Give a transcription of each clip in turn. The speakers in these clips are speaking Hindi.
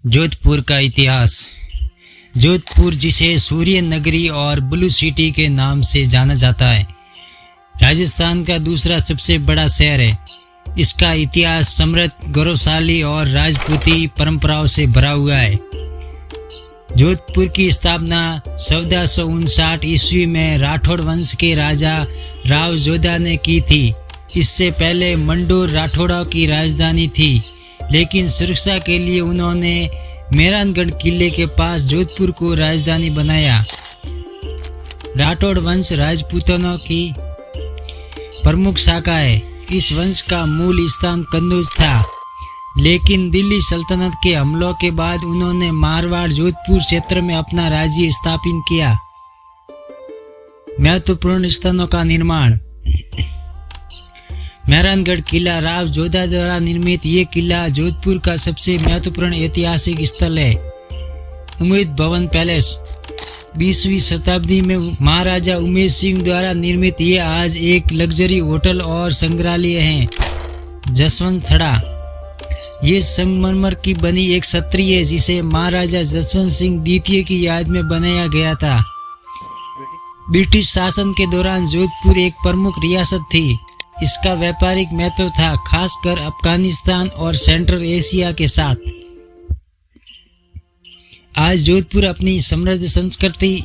जोधपुर का इतिहास। जोधपुर, जिसे सूर्य नगरी और ब्लू सिटी के नाम से जाना जाता है, राजस्थान का दूसरा सबसे बड़ा शहर है। इसका इतिहास समृद्ध, गौरवशाली और राजपूती परंपराओं से भरा हुआ है। जोधपुर की स्थापना 1459 ईस्वी में राठौड़ वंश के राजा राव जोधा ने की थी। इससे पहले मंडोर राठौड़ों की राजधानी थी, लेकिन सुरक्षा के लिए उन्होंने मेहरानगढ़ किले के पास जोधपुर को राजधानी बनाया। राठौड़ वंश राजपूतों की प्रमुख शाखा है। इस वंश का मूल स्थान कन्नौज था, लेकिन दिल्ली सल्तनत के हमलों के बाद उन्होंने मारवाड़ जोधपुर क्षेत्र में अपना राज्य स्थापित किया। महत्वपूर्ण स्थानों का निर्माण। मेहरानगढ़ किला राव जोधा द्वारा निर्मित ये किला जोधपुर का सबसे महत्वपूर्ण ऐतिहासिक स्थल है। उम्मेद भवन पैलेस 20वीं शताब्दी में महाराजा उमेद सिंह द्वारा निर्मित ये आज एक लग्जरी होटल और संग्रहालय है। जसवंत थड़ा, ये संगमरमर की बनी एक छतरी है जिसे महाराजा जसवंत सिंह द्वितीय की याद में बनाया गया था। ब्रिटिश शासन के दौरान जोधपुर एक प्रमुख रियासत थी। इसका व्यापारिक महत्व था, खासकर अफगानिस्तान और सेंट्रल एशिया के साथ। आज जोधपुर अपनी समृद्ध संस्कृति,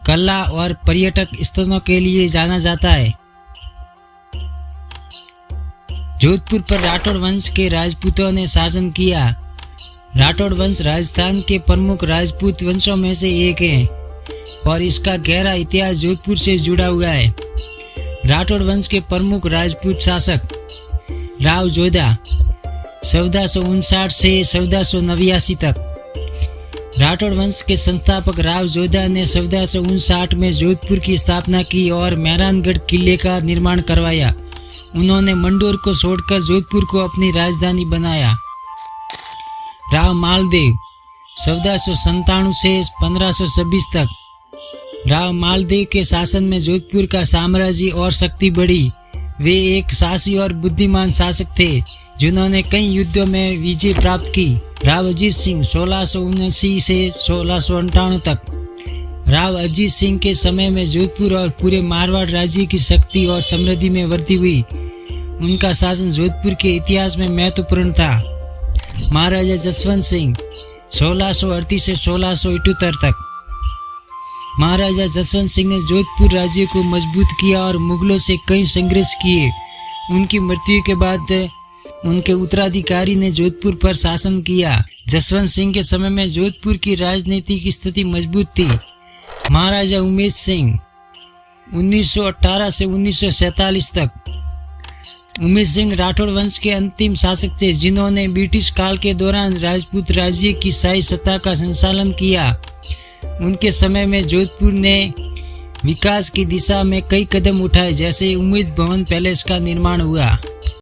कला और पर्यटक स्थलों के लिए जाना जाता है। जोधपुर पर राठौड़ वंश के राजपूतों ने शासन किया। राठौड़ वंश राजस्थान के प्रमुख राजपूत वंशों में से एक है और इसका गहरा इतिहास जोधपुर से जुड़ा हुआ है। राठौड़ वंश के प्रमुख राजपूत शासक राव जोधा 1459 से 1489 तक। राठौड़ वंश के संस्थापक राव जोधा ने 1459 में जोधपुर की स्थापना की और मेहरानगढ़ किले का निर्माण करवाया। उन्होंने मंडोर को छोड़कर जोधपुर को अपनी राजधानी बनाया। राव मालदेव 1497 से 1526 तक। राव मालदेव के शासन में जोधपुर का साम्राज्य और शक्ति बढ़ी। वे एक साहसी और बुद्धिमान शासक थे जिन्होंने कई युद्धों में विजय प्राप्त की। राव अजीत सिंह 1679 से 1658 तक। राव अजीत सिंह के समय में जोधपुर और पूरे मारवाड़ राज्य की शक्ति और समृद्धि में वृद्धि हुई। उनका शासन जोधपुर के इतिहास में महत्वपूर्ण था। महाराजा जसवंत सिंह 1638 से 1678 तक। महाराजा जसवंत सिंह ने जोधपुर राज्य को मजबूत किया और मुगलों से कई संघर्ष किए। उनकी मृत्यु के बाद उनके उत्तराधिकारी ने जोधपुर पर शासन किया। जसवंत सिंह के समय में जोधपुर की राजनीतिक स्थिति मजबूत थी। महाराजा उमेद सिंह 1918 से 1947 तक। उमेद सिंह राठौड़ वंश के अंतिम शासक थे जिन्होंने ब्रिटिश काल के दौरान राजपूत राज्य की शाही सत्ता का संचालन किया। उनके समय में जोधपुर ने विकास की दिशा में कई कदम उठाए, जैसे उम्मेद भवन पैलेस का निर्माण हुआ।